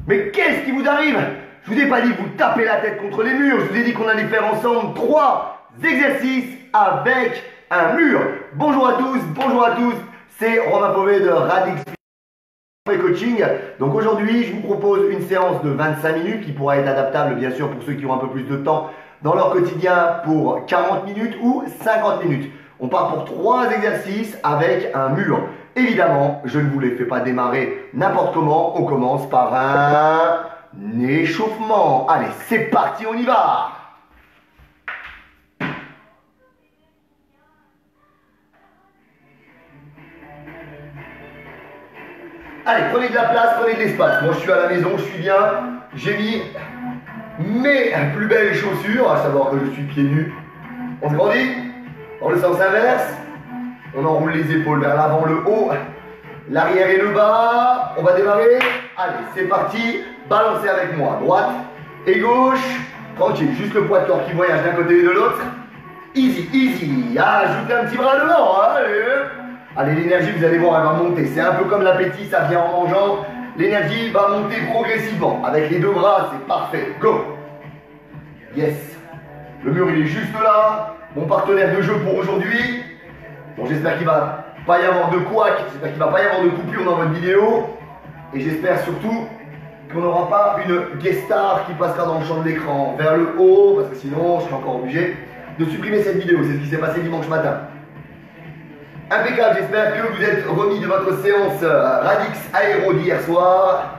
Mais qu'est-ce qui vous arrive? Je vous ai pas dit que vous tapez la tête contre les murs. Je vous ai dit qu'on allait faire ensemble 3 exercices avec un mur. Bonjour à tous. C'est Romain Pauvet de Radix Coaching. Donc aujourd'hui, je vous propose une séance de 25 minutes qui pourra être adaptable bien sûr pour ceux qui ont un peu plus de temps dans leur quotidien pour 40 minutes ou 50 minutes. On part pour 3 exercices avec un mur. Évidemment, je ne vous les fais pas démarrer n'importe comment. On commence par un échauffement. Allez, c'est parti, on y va. Allez, prenez de la place, prenez de l'espace. Moi, je suis à la maison, je suis bien. J'ai mis mes plus belles chaussures, à savoir que je suis pieds nus. On se grandit dans le sens inverse. On enroule les épaules vers l'avant, le haut, l'arrière et le bas. On va démarrer. Allez, c'est parti. Balancez avec moi. Droite et gauche. Tranquille, juste le poids de corps qui voyage d'un côté et de l'autre. Easy, easy. Ajoutez un petit bras devant. Allez, l'énergie, vous allez voir, elle va monter. C'est un peu comme l'appétit, ça vient en mangeant. L'énergie va monter progressivement. Avec les deux bras, c'est parfait. Go. Yes. Le mur, il est juste là. Mon partenaire de jeu pour aujourd'hui. Bon, j'espère qu'il ne va pas y avoir de couac. J'espère qu'il ne va pas y avoir de coupure dans votre vidéo. Et j'espère surtout qu'on n'aura pas une guest star qui passera dans le champ de l'écran vers le haut. Parce que sinon, je serai encore obligé de supprimer cette vidéo. C'est ce qui s'est passé dimanche matin. Impeccable, j'espère que vous êtes remis de votre séance Radix Aéro d'hier soir.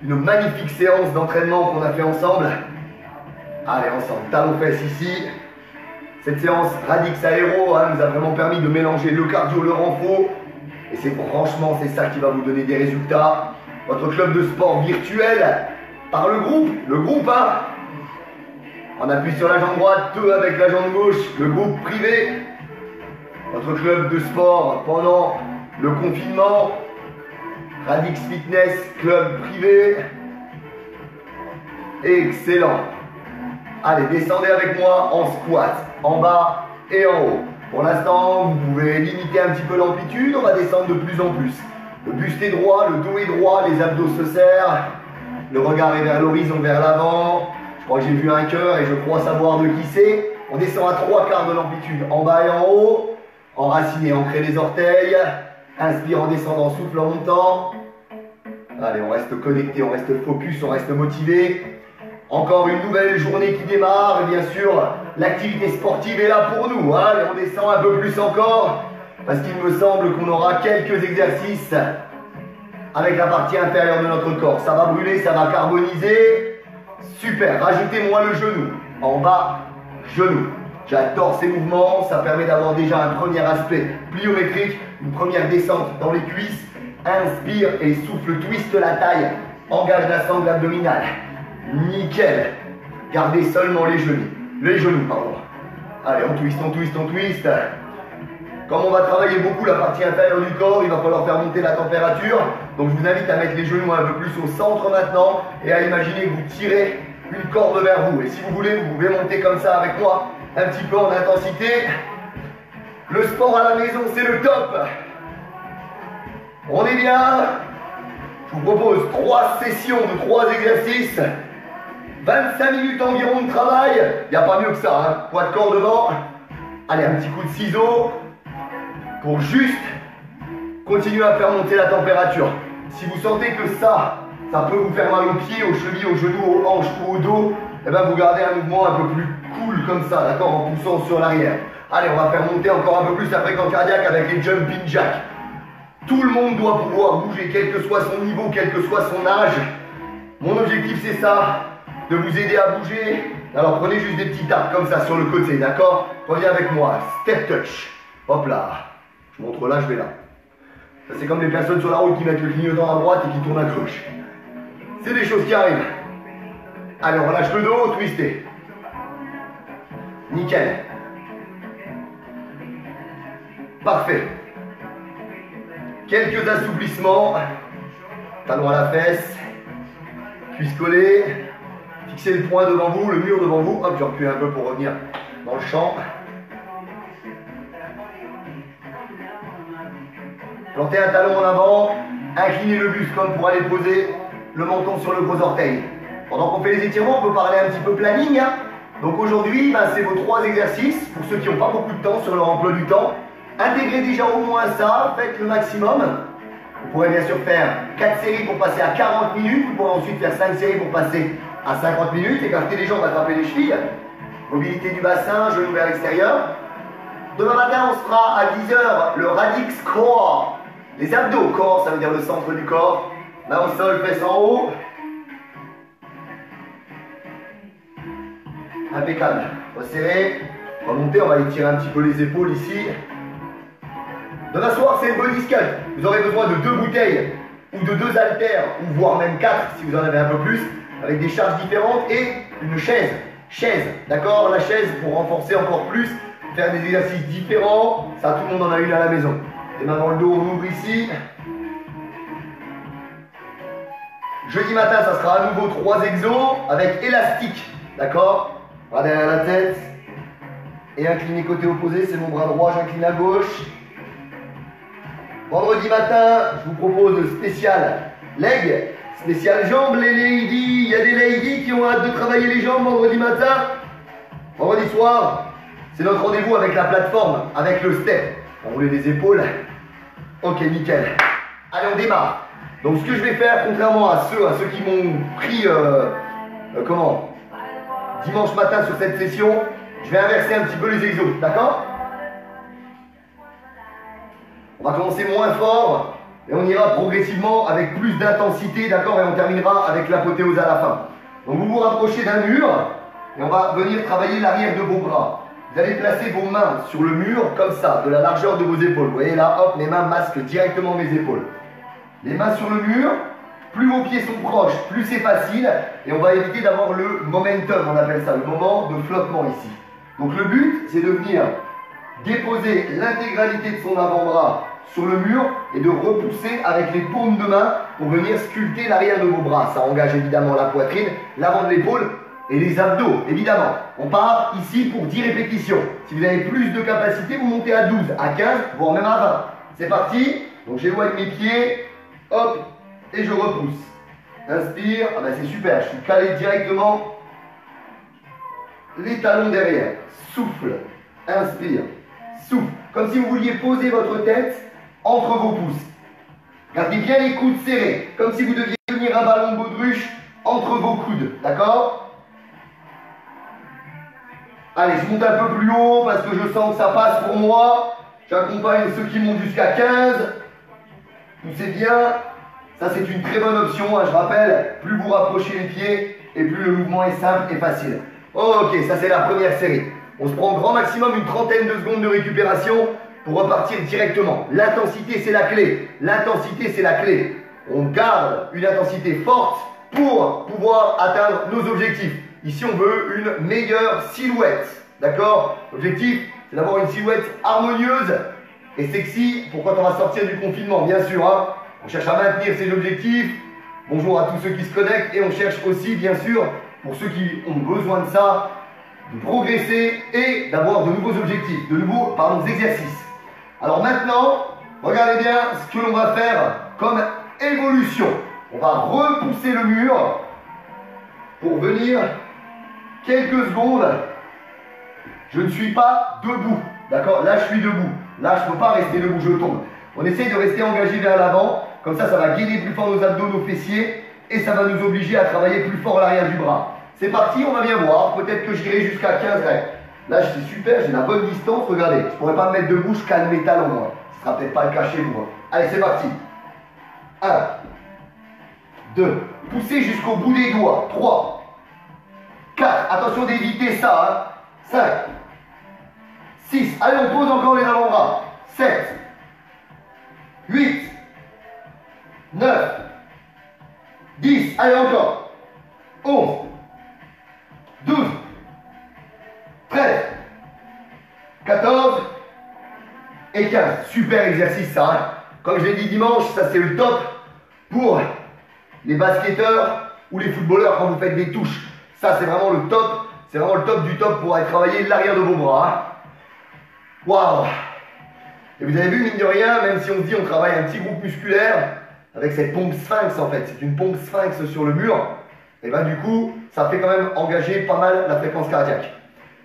Une magnifique séance d'entraînement qu'on a fait ensemble. Allez, ensemble, talons-fesses ici. Cette séance Radix Aéro nous a vraiment permis de mélanger le cardio, le renfort. Et c'est franchement, c'est ça qui va vous donner des résultats. Votre club de sport virtuel par le groupe On appuie sur la jambe droite, 2 avec la jambe gauche, le groupe privé. Notre club de sport pendant le confinement, Radix Fitness, club privé. Excellent. Allez, descendez avec moi en squat, en bas et en haut. Pour l'instant, vous pouvez limiter un petit peu l'amplitude, on va descendre de plus en plus. Le buste est droit, le dos est droit, les abdos se serrent. Le regard est vers l'horizon, vers l'avant. Je crois que j'ai vu un cœur et je crois savoir de qui c'est. On descend à 3/4 de l'amplitude, en bas et en haut. Enraciné, ancrez les orteils. Inspire en descendant, souffle en montant. Allez, on reste connecté, on reste focus, on reste motivé. Encore une nouvelle journée qui démarre. Et bien sûr, l'activité sportive est là pour nous. Allez, on descend un peu plus encore. Parce qu'il me semble qu'on aura quelques exercices avec la partie inférieure de notre corps. Ça va brûler, ça va carboniser. Super, rajoutez-moi le genou. En bas, genou. J'adore ces mouvements, ça permet d'avoir déjà un premier aspect pliométrique, une première descente dans les cuisses. Inspire et souffle, twist la taille, engage la sangle abdominale. Nickel. Gardez seulement les genoux, pardon. Allez, on twist. Comme on va travailler beaucoup la partie inférieure du corps, il va falloir faire monter la température. Donc je vous invite à mettre les genoux un peu plus au centre maintenant et à imaginer que vous tirez une corde vers vous. Et si vous voulez, vous pouvez monter comme ça avec moi, un petit peu en intensité. Le sport à la maison, c'est le top. On est bien. Je vous propose 3 sessions de 3 exercices. 25 minutes environ de travail. Il n'y a pas mieux que ça, Poids de corps devant. Allez, un petit coup de ciseau pour juste continuer à faire monter la température. Si vous sentez que ça peut vous faire mal aux pieds, aux chevilles, aux genoux, aux hanches ou au dos, et bien vous gardez un mouvement un peu plus cool comme ça, d'accord, en poussant sur l'arrière. Allez, on va faire monter encore un peu plus la fréquence cardiaque avec les jumping jacks. Tout le monde doit pouvoir bouger, quel que soit son niveau, quel que soit son âge. Mon objectif, c'est ça, de vous aider à bouger. Alors, prenez juste des petits tapes comme ça sur le côté, d'accord? Reviens avec moi, step touch. Hop là. Je montre là, je vais là. Ça, c'est comme les personnes sur la route qui mettent le clignotant à droite et qui tournent à gauche. C'est des choses qui arrivent. Allez, on relâche le dos, twisté. Nickel. Parfait. Quelques assouplissements. Talon à la fesse. Cuisse collée. Fixez le poing devant vous, le mur devant vous. Hop, je recule un peu pour revenir dans le champ. Plantez un talon en avant. Inclinez le buste comme pour aller poser le menton sur le gros orteil. Pendant qu'on fait les étirements, on peut parler un petit peu planning. Hein. Donc aujourd'hui, c'est vos 3 exercices, pour ceux qui n'ont pas beaucoup de temps sur leur emploi du temps. Intégrez déjà au moins ça, faites le maximum. Vous pourrez bien sûr faire 4 séries pour passer à 40 minutes, vous pourrez ensuite faire 5 séries pour passer à 50 minutes, écarter les jambes, attraper les chevilles. Mobilité du bassin, genoux vers l'extérieur. Demain matin, on se fera à 10 h le Radix Core. Les abdos, corps, ça veut dire le centre du corps. Main au sol, fesses en haut. Impeccable. Resserrer, remonter, on va étirer un petit peu les épaules ici. Demain soir, c'est le body sculpt. Vous aurez besoin de 2 bouteilles ou de 2 haltères, ou voire même 4 si vous en avez un peu plus, avec des charges différentes et une chaise. Chaise, d'accord? La chaise pour renforcer encore plus, faire des exercices différents. Ça, tout le monde en a une à la maison. Les mains dans le dos, on ouvre ici. Jeudi matin, ça sera à nouveau 3 exos avec élastique, d'accord? Bras derrière la tête. Et incliné côté opposé, c'est mon bras droit, j'incline à gauche. Vendredi matin, je vous propose le spécial leg, spécial jambes, les ladies. Il y a des ladies qui ont hâte de travailler les jambes vendredi matin. Vendredi soir, c'est notre rendez-vous avec la plateforme, avec le step. Enrouler les épaules. Ok, nickel. Allez, on démarre. Donc ce que je vais faire, contrairement à ceux qui m'ont pris dimanche matin sur cette session, je vais inverser un petit peu les exos, d'accord? On va commencer moins fort et on ira progressivement avec plus d'intensité, d'accord? Et on terminera avec l'apothéose à la fin. Donc vous vous rapprochez d'un mur et on va venir travailler l'arrière de vos bras. Vous allez placer vos mains sur le mur comme ça, de la largeur de vos épaules. Vous voyez là, hop, mes mains masquent directement mes épaules. Les mains sur le mur, plus vos pieds sont proches, plus c'est facile. Et on va éviter d'avoir le momentum, on appelle ça, le moment de flottement ici. Donc le but, c'est de venir déposer l'intégralité de son avant-bras sur le mur et de repousser avec les paumes de main pour venir sculpter l'arrière de vos bras. Ça engage évidemment la poitrine, l'avant de l'épaule et les abdos, évidemment. On part ici pour 10 répétitions. Si vous avez plus de capacité, vous montez à 12, à 15, voire même à 20. C'est parti. Donc j'éloigne mes pieds, hop, et je repousse. Inspire, c'est super, je suis calé directement. Les talons derrière, souffle, inspire. Souffle, comme si vous vouliez poser votre tête entre vos pouces. Gardez bien les coudes serrés, comme si vous deviez tenir un ballon de baudruche entre vos coudes, d'accord? Allez, je monte un peu plus haut parce que je sens que ça passe pour moi. J'accompagne ceux qui montent jusqu'à 15. Poussez bien. Ça, c'est une très bonne option, hein, je rappelle. Plus vous rapprochez les pieds et plus le mouvement est simple et facile. Ok, ça c'est la première série. On se prend au grand maximum une trentaine de secondes de récupération pour repartir directement. L'intensité, c'est la clé. L'intensité, c'est la clé. On garde une intensité forte pour pouvoir atteindre nos objectifs. Ici, on veut une meilleure silhouette. D'accord? L'objectif, c'est d'avoir une silhouette harmonieuse et sexy pour quand on va sortir du confinement, bien sûr. Hein. On cherche à maintenir ses objectifs. Bonjour à tous ceux qui se connectent. Et on cherche aussi, bien sûr, pour ceux qui ont besoin de ça, de progresser et d'avoir de nouveaux objectifs, de nouveaux exercices. Alors maintenant, regardez bien ce que l'on va faire comme évolution. On va repousser le mur pour venir quelques secondes. Je ne suis pas debout, d'accord? Là, je suis debout. Là, je ne peux pas rester debout, je tombe. On essaye de rester engagé vers l'avant. Comme ça, ça va guider plus fort nos abdos, nos fessiers. Et ça va nous obliger à travailler plus fort l'arrière du bras. C'est parti, on va bien voir. Peut-être que j'irai jusqu'à 15 reps. Là, c'est super, j'ai la bonne distance. Regardez, je ne pourrais pas me mettre debout, je calme mes talons. Moi. Ce ne sera peut-être pas le cas chez vous. Allez, c'est parti. 1, 2, poussez jusqu'au bout des doigts. 3, 4, attention d'éviter ça. 5, 6, allez, on pose encore les avant-bras. 7, 8, 9, 10, allez encore. 11, 12, 13, 14 et 15. Super exercice ça. Hein. Comme je l'ai dit dimanche, ça c'est le top pour les basketteurs ou les footballeurs quand vous faites des touches. Ça c'est vraiment le top. C'est vraiment le top du top pour aller travailler l'arrière de vos bras. Waouh! Et vous avez vu, mine de rien, même si on se dit on travaille un petit groupe musculaire, avec cette pompe sphinx en fait. C'est une pompe sphinx sur le mur. Et ben du coup, ça fait quand même engager pas mal la fréquence cardiaque.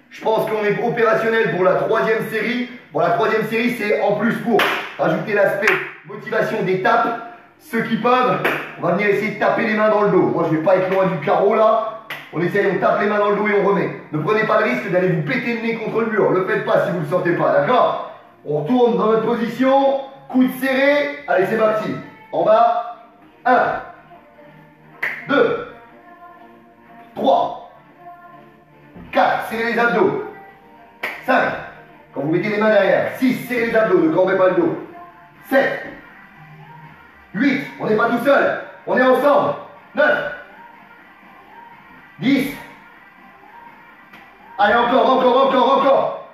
Je pense qu'on est opérationnel pour la troisième série. Bon, la troisième série, c'est en plus pour rajouter l'aspect motivation d'étape. Ceux qui peuvent, on va venir essayer de taper les mains dans le dos. Moi, je ne vais pas être loin du carreau là. On essaye, on tape les mains dans le dos et on remet. Ne prenez pas le risque d'aller vous péter le nez contre le mur. Ne le faites pas si vous ne le sentez pas, d'accord? On retourne dans notre position. Coude serré. Allez, c'est parti. En bas. 1, 2, 3, 4. Serrez les abdos. 5. Quand vous mettez les mains derrière. 6. Serrez les abdos. Ne cambez pas le dos. 7. 8. On n'est pas tout seul. On est ensemble. 9. 10. Allez, encore.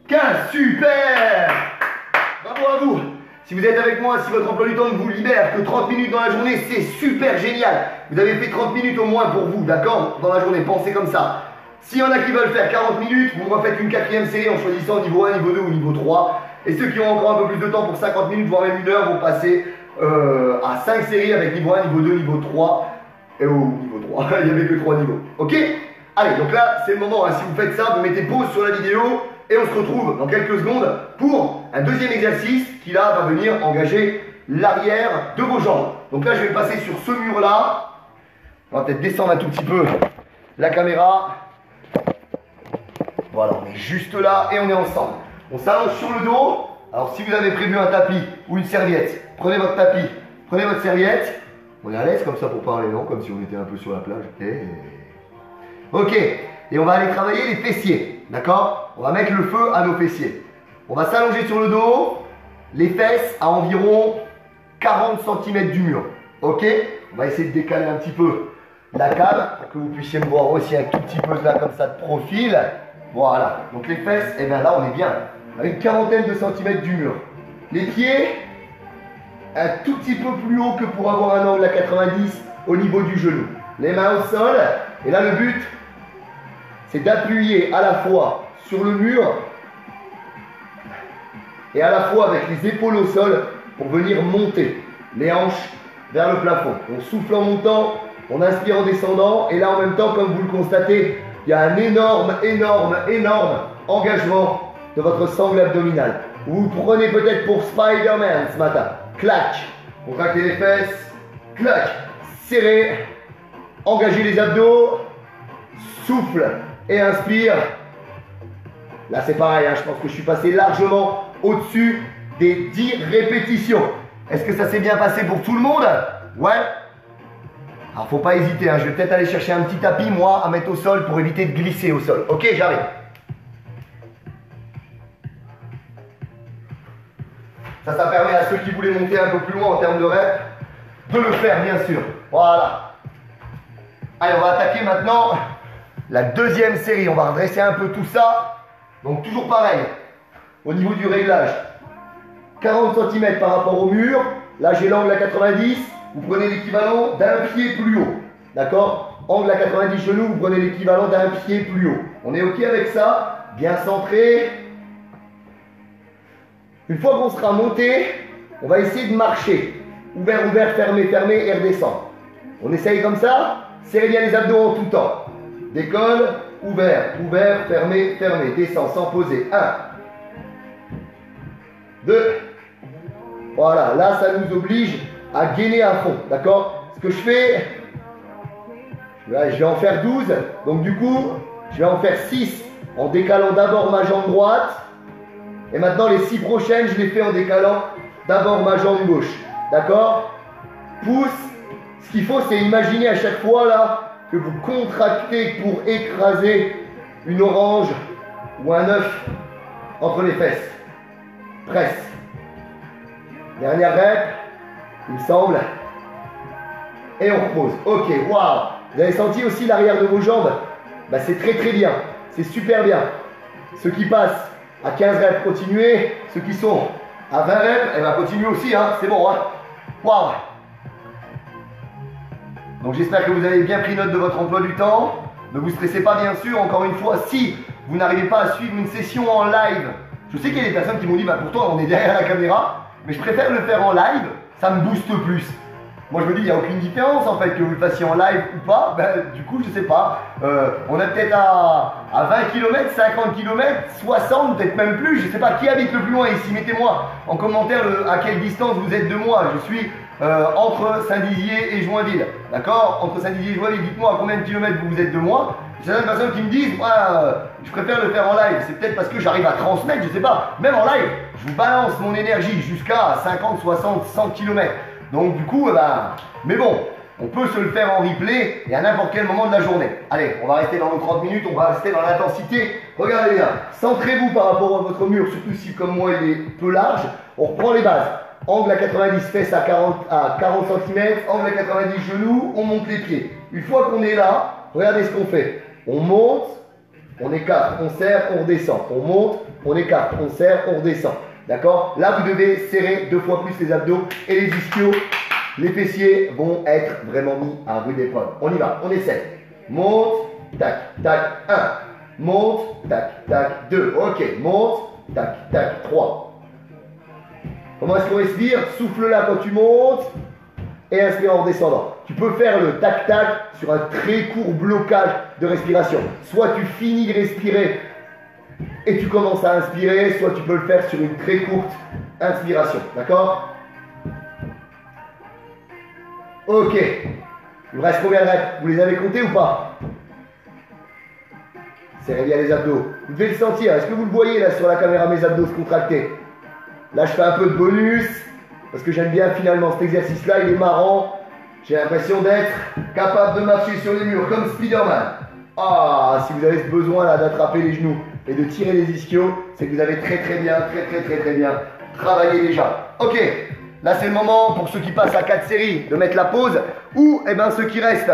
15. Super. Bravo à vous. Si vous êtes avec moi, si votre emploi du temps ne vous libère que 30 minutes dans la journée, c'est super génial. Vous avez fait 30 minutes au moins pour vous, d'accord? Dans la journée, pensez comme ça. S'il y en a qui veulent faire 40 minutes, vous refaites une quatrième série en choisissant niveau 1, niveau 2 ou niveau 3. Et ceux qui ont encore un peu plus de temps pour 50 minutes, voire même 1 heure, vont passer à 5 séries avec niveau 1, niveau 2, niveau 3. Et au niveau 3, il n'y avait que 3 niveaux. Ok? Allez, donc là, c'est le moment. Hein. Si vous faites ça, vous mettez pause sur la vidéo et on se retrouve dans quelques secondes pour un deuxième exercice qui là va venir engager l'arrière de vos jambes. Donc là, je vais passer sur ce mur-là. On va peut-être descendre un tout petit peu la caméra. Voilà, on est juste là et on est ensemble. On s'allonge sur le dos. Alors si vous avez prévu un tapis ou une serviette, prenez votre tapis, prenez votre serviette. On est à l'aise comme ça pour parler, non? Comme si on était un peu sur la plage. Ok, et on va aller travailler les fessiers, d'accord? On va mettre le feu à nos fessiers. On va s'allonger sur le dos, les fesses à environ 40 cm du mur. Ok? On va essayer de décaler un petit peu la cam pour que vous puissiez me voir aussi un tout petit peu là comme ça de profil. Voilà, donc les fesses, et bien là on est bien, à une quarantaine de centimètres du mur. Les pieds, un tout petit peu plus haut que pour avoir un angle à 90 au niveau du genou. Les mains au sol, et là le but, c'est d'appuyer à la fois sur le mur et à la fois avec les épaules au sol pour venir monter les hanches vers le plafond. On souffle en montant, on inspire en descendant, et là en même temps, comme vous le constatez, il y a un énorme engagement de votre sangle abdominale. Vous prenez peut-être pour Spider-Man ce matin. Clac. Contractez les fesses. Clac. Serrez. Engagez les abdos. Souffle et inspire. Là c'est pareil, hein, je pense que je suis passé largement au-dessus des 10 répétitions. Est-ce que ça s'est bien passé pour tout le monde? Ouais. Alors faut pas hésiter, hein. Je vais peut-être aller chercher un petit tapis, moi, à mettre au sol pour éviter de glisser au sol. Ok, j'arrive. Ça permet à ceux qui voulaient monter un peu plus loin en termes de reps, de le faire bien sûr. Voilà. Allez, on va attaquer maintenant la deuxième série. On va redresser un peu tout ça. Donc toujours pareil, au niveau du réglage. 40 cm par rapport au mur. Là j'ai l'angle à 90. Vous prenez l'équivalent d'un pied plus haut. D'accord? Angle à 90 genoux, vous prenez l'équivalent d'un pied plus haut. On est OK avec ça? Bien centré. Une fois qu'on sera monté, on va essayer de marcher. Ouvert, ouvert, fermé, fermé et redescendre. On essaye comme ça. Serrez bien les abdos en tout temps. Décolle, ouvert, ouvert, fermé, fermé. Descend sans poser. 1, 2. Voilà, là ça nous oblige à gainer à fond, d'accord? Ce que je fais, je vais en faire 12, donc du coup, je vais en faire 6 en décalant d'abord ma jambe droite, et maintenant les 6 prochaines, je les fais en décalant d'abord ma jambe gauche, d'accord? Pouce, ce qu'il faut, c'est imaginer à chaque fois là, que vous contractez pour écraser une orange ou un œuf entre les fesses. Presse. Dernière rep. Il me semble. Et on repose. Ok, waouh. Vous avez senti aussi l'arrière de vos jambes? Bah, c'est très très bien. C'est super bien. Ceux qui passent à 15 reps, continuez. Ceux qui sont à 20 reps, eh ben, continuez aussi. Hein. C'est bon. Hein. Waouh. Donc j'espère que vous avez bien pris note de votre emploi du temps. Ne vous stressez pas bien sûr. Encore une fois, si vous n'arrivez pas à suivre une session en live. Je sais qu'il y a des personnes qui m'ont dit, bah pourtant on est derrière la caméra, mais je préfère le faire en live, ça me booste plus. Moi je me dis, il n'y a aucune différence en fait que vous le fassiez en live ou pas. Ben, du coup, je sais pas. On est peut-être à 20 km, 50 km, 60, peut-être même plus. Je sais pas qui habite le plus loin ici. Mettez-moi en commentaire à quelle distance vous êtes de moi. Je suis entre Saint-Dizier et Joinville. D'accord? Entre Saint-Dizier et Joinville, dites-moi à combien de kilomètres vous êtes de moi. Il y a certaines personnes qui me disent, je préfère le faire en live. C'est peut-être parce que j'arrive à transmettre, je sais pas. Même en live, je vous balance mon énergie jusqu'à 50, 60, 100 km. Donc du coup, mais bon, on peut se le faire en replay et à n'importe quel moment de la journée. Allez, on va rester dans nos 30 minutes, on va rester dans l'intensité. Regardez bien, centrez-vous par rapport à votre mur, surtout si comme moi il est peu large. On reprend les bases. Angle à 90, fesses à 40 cm, angle à 90, genoux, on monte les pieds. Une fois qu'on est là, regardez ce qu'on fait. On monte, on écarte, on serre, on redescend. On monte, on écarte, on serre, on redescend. D'accord? Là, vous devez serrer 2 fois plus les abdos et les ischios. Les fessiers vont être vraiment mis à rude épreuve. On y va, on essaie. Monte, tac, tac, 1. Monte, tac, tac, 2. Ok, monte, tac, tac, 3. Comment est-ce qu'on respire? Souffle là quand tu montes et inspire en redescendant. Tu peux faire le tac-tac sur un très court blocage de respiration. Soit tu finis de respirer et tu commences à inspirer, soit tu peux le faire sur une très courte inspiration. D'accord? Ok. Il vous reste combien de reps? Vous les avez comptés ou pas? Serrez bien les abdos. Vous devez le sentir. Est-ce que vous le voyez là sur la caméra, mes abdos se contracter? Là, je fais un peu de bonus parce que j'aime bien finalement cet exercice-là. Il est marrant. J'ai l'impression d'être capable de marcher sur les murs comme Spider-Man. Ah, si vous avez ce besoin là d'attraper les genoux et de tirer les ischios, c'est que vous avez très bien travaillé déjà. Ok, là c'est le moment pour ceux qui passent à 4 séries de mettre la pause ou ceux qui restent,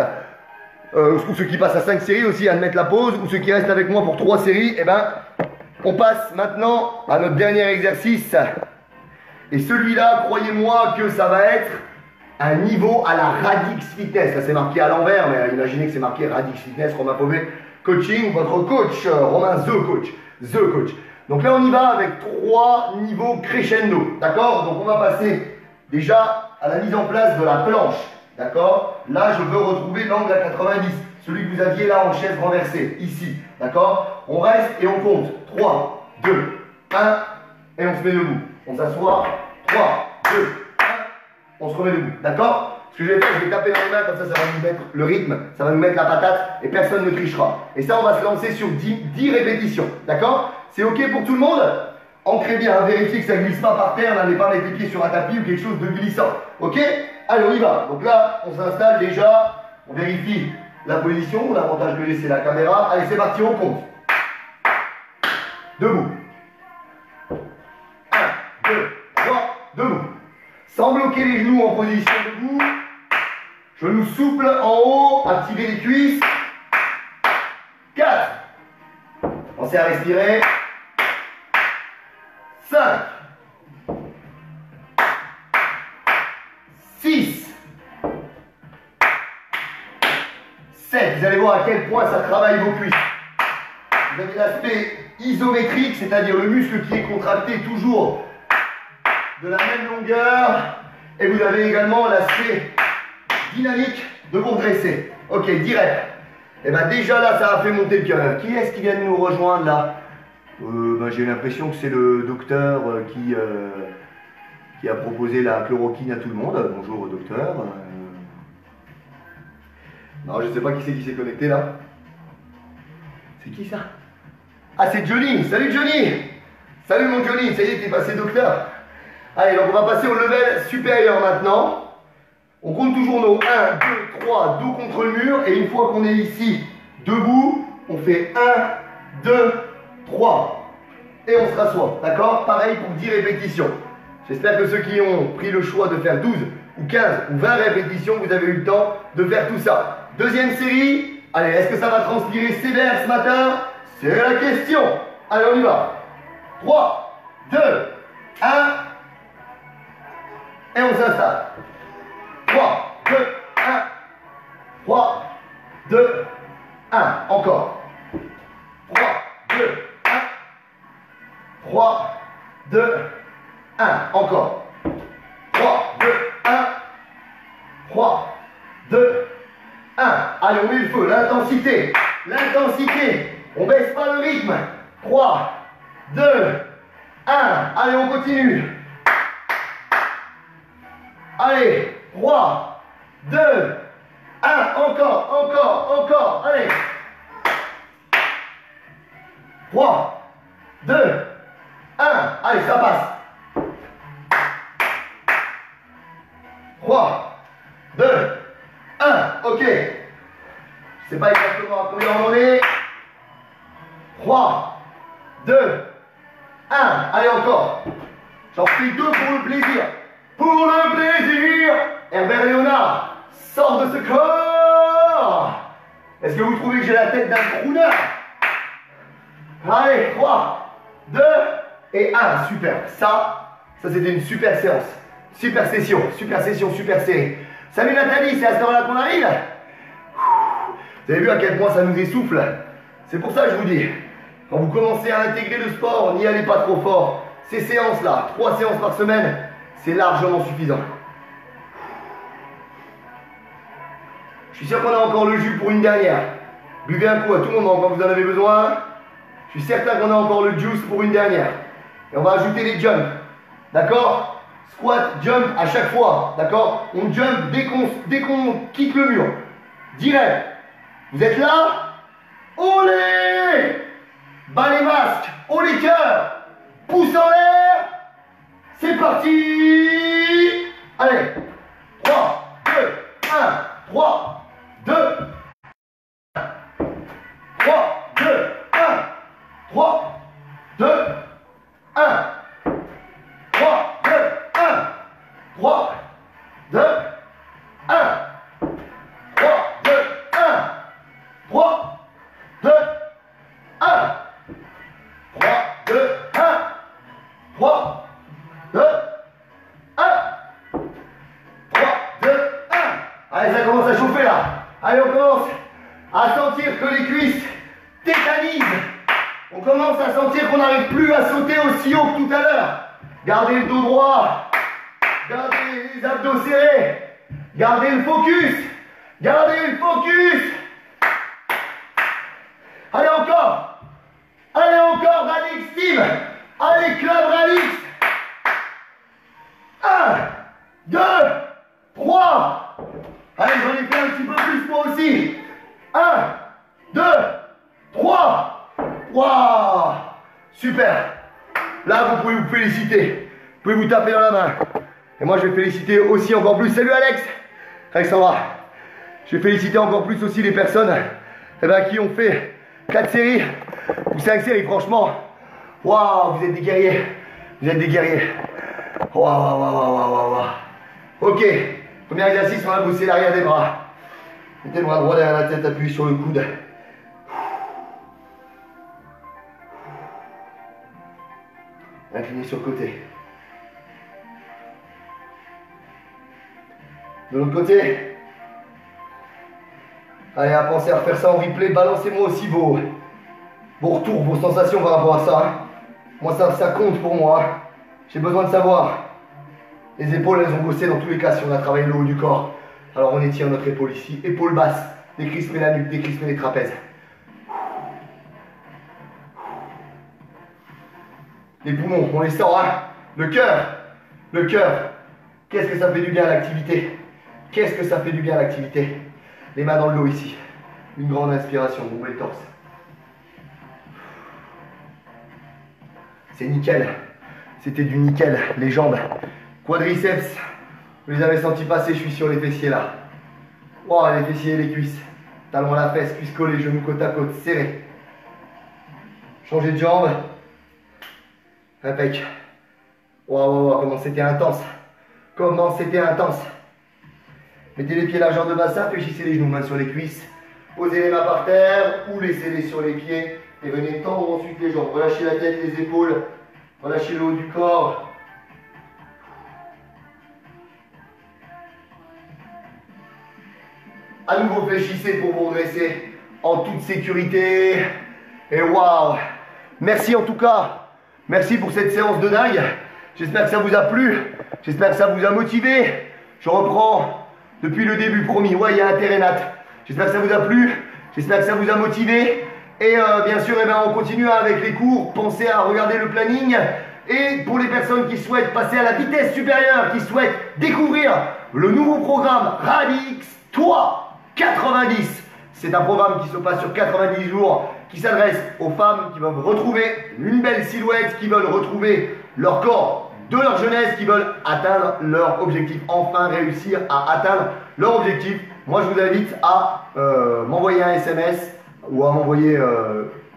ou ceux qui passent à 5 séries aussi à mettre la pause ou ceux qui restent avec moi pour 3 séries, on passe maintenant à notre dernier exercice. Et celui-là, croyez-moi que ça va être un niveau à la Radix Fitness. Là, c'est marqué à l'envers, mais imaginez que c'est marqué Radix Fitness, Romain Pauvet Coaching, votre coach, Romain The Coach. Donc là, on y va avec 3 niveaux crescendo, d'accord? Donc on va passer déjà à la mise en place de la planche, d'accord? Là, je veux retrouver l'angle à 90, celui que vous aviez là en chaise renversée, ici, d'accord? On reste et on compte. 3, 2, 1, et on se met debout. On s'assoit. 3, 2, 1, on se remet debout, d'accord? Ce que je vais faire, je vais taper dans les mains, comme ça va nous mettre le rythme, ça va nous mettre la patate et personne ne trichera. Et ça, on va se lancer sur 10 répétitions, d'accord? C'est ok pour tout le monde? Ancrez bien, vérifiez que ça ne glisse pas par terre, n'allez pas mettre les pieds sur un tapis ou quelque chose de glissant, ok? Allez, on y va. Donc là, on s'installe déjà, on vérifie la position, l'avantage que j'ai, c'est la caméra. Allez, c'est parti, on compte. Debout. 1, 2, 3, debout. Sans bloquer les genoux en position debout. Genoux souples en haut, activez les cuisses. 4. Pensez à respirer. 5. 6. 7. Vous allez voir à quel point ça travaille vos cuisses. Vous avez l'aspect isométrique, c'est-à-dire le muscle qui est contracté toujours de la même longueur. Et vous avez également l'aspect dynamique de vous redresser. Ok, direct. Et déjà là, ça a fait monter le cœur. Qui est-ce qui vient de nous rejoindre là? J'ai l'impression que c'est le docteur qui a proposé la chloroquine à tout le monde. Bonjour docteur. Non, je ne sais pas qui s'est connecté là. C'est qui ça? Ah, c'est Johnny. Salut Johnny. Salut mon Johnny. Ça y est, t'es passé docteur. Allez, donc on va passer au level supérieur maintenant. On compte toujours nos 1, 2, 3, dos contre le mur. Et une fois qu'on est ici, debout, on fait 1, 2, 3. Et on se rassoit. D'accord? Pareil pour 10 répétitions. J'espère que ceux qui ont pris le choix de faire 12 ou 15 ou 20 répétitions, vous avez eu le temps de faire tout ça. Deuxième série. Allez, est-ce que ça va transpirer sévère ce matin? C'est la question. Allez, on y va. 3, 2, 1. Et on s'installe. 3, 2, 1. 3, 2, 1. Encore. 3, 2, 3, 2, 1. Encore. 3, 2, 1. 3, 2, 1. Allez, on met le feu. L'intensité. L'intensité. On baisse pas le rythme. 3, 2, 1. Allez, on continue. Allez, 3, 2, 1. Encore, encore, encore. Allez. 3, 2, 1. Allez, ça passe. 3, 2, 1. Ok. Je sais pas exactement à combien on en est. 3, 2, 1. Allez, encore. J'en fais 2 pour le plaisir. Pour le plaisir. Herbert Léonard, sors de ce corps. Est-ce que vous trouvez que j'ai la tête d'un crooner? Allez, 3, 2 et 1. Super. Ça c'était une super séance. Super session, super série. Salut Nathalie, c'est à ce moment-là qu'on arrive. Vous avez vu à quel point ça nous essouffle? C'est pour ça que je vous dis, quand vous commencez à intégrer le sport, n'y allez pas trop fort. Ces séances-là, 3 séances par semaine, c'est largement suffisant. Je suis sûr qu'on a encore le jus pour une dernière. Buvez un coup à tout moment quand vous en avez besoin. Je suis certain qu'on a encore le juice pour une dernière. Et on va ajouter les jumps. D'accord? Squat, jump à chaque fois. D'accord? On jump dès qu'on quitte le mur. Direct. Vous êtes là? Olé! Bas les masques. Haut les cœurs. Pouce en l'air. C'est parti! Allez. 3, 2, 1. 3, 2, 3, 2, 1. 3, 2, 1. 3, 2, 1. 3, 2, 1. 3, 2, 1. 3, 2, 1. 3, 2, 1. 3, 2, 1. 3, 2, 1. Allez, ça commence à chauffer là. Allez, on commence à sentir que les cuisses tétanisent. On commence à sentir qu'on n'arrive plus à sauter aussi haut que tout à l'heure. Gardez le dos droit. Gardez les abdos serrés. Gardez le focus. Gardez le focus. Allez encore. Allez encore, Radix Team. Allez, Club Radix. 1, 2, 3. Allez, j'en ai fait un petit peu plus moi aussi. 1, 2, 3. Waouh! Super! Là, vous pouvez vous féliciter. Vous pouvez vous taper dans la main. Et moi, je vais féliciter aussi encore plus. Salut Alex! Alexandra. Je vais féliciter encore plus aussi les personnes qui ont fait 4 séries ou 5 séries. Franchement, waouh! Vous êtes des guerriers. Vous êtes des guerriers. Waouh! Ok. Premier exercice, on va bosser l'arrière des bras. Mettez le bras droit derrière la tête, appuyez sur le coude. Incliné sur le côté. De l'autre côté. Allez, à penser à faire ça en replay. Balancez-moi aussi vos retours, vos sensations par rapport à ça. Moi, ça compte pour moi. J'ai besoin de savoir. Les épaules, elles ont bossé dans tous les cas si on a travaillé le haut du corps. Alors, on étire notre épaule ici. Épaule basse. Décrisper la nuque, décrisper les trapèzes. Les poumons, on les sort, hein. Le cœur. Qu'est-ce que ça fait du bien à l'activité? Qu'est-ce que ça fait du bien à l'activité? Les mains dans le dos ici. Une grande inspiration, ouvrez le torse. C'est nickel. C'était du nickel. Les jambes, quadriceps. Vous les avez sentis passer, je suis sur les fessiers là. Oh, les fessiers et les cuisses. Talons à la fesse, cuisses collées, genoux côte à côte, serrés. Changez de jambe. Impec. Waouh, comment c'était intense. Comment c'était intense. Mettez les pieds largeur de bassin, fléchissez les genoux, mains sur les cuisses. Posez les mains par terre ou laissez-les sur les pieds. Et venez tendre ensuite les jambes. Relâchez la tête, les épaules. Relâchez le haut du corps. À nouveau, fléchissez pour vous redresser en toute sécurité. Et waouh! Merci en tout cas Merci pour cette séance de dingue. J'espère que ça vous a plu. J'espère que ça vous a motivé. Je reprends depuis le début, promis. Ouais, il y a intérêt, Nat. J'espère que ça vous a plu. J'espère que ça vous a motivé. Et bien sûr, on continue avec les cours. Pensez à regarder le planning. Et pour les personnes qui souhaitent passer à la vitesse supérieure, qui souhaitent découvrir le nouveau programme Radix Toi 90. C'est un programme qui se passe sur 90 jours, qui s'adresse aux femmes qui veulent retrouver une belle silhouette, qui veulent retrouver leur corps de leur jeunesse, qui veulent atteindre leur objectif, enfin réussir à atteindre leur objectif. Moi, je vous invite à m'envoyer un SMS ou à m'envoyer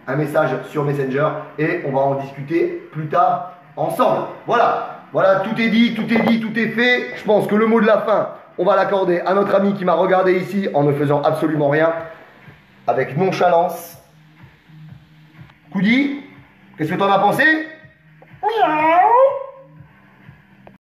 un message sur Messenger et on va en discuter plus tard ensemble. Voilà, tout est dit, tout est fait. Je pense que le mot de la fin, on va l'accorder à notre ami qui m'a regardé ici en ne faisant absolument rien, avec nonchalance. Koudi, qu'est-ce que tu en as pensé ?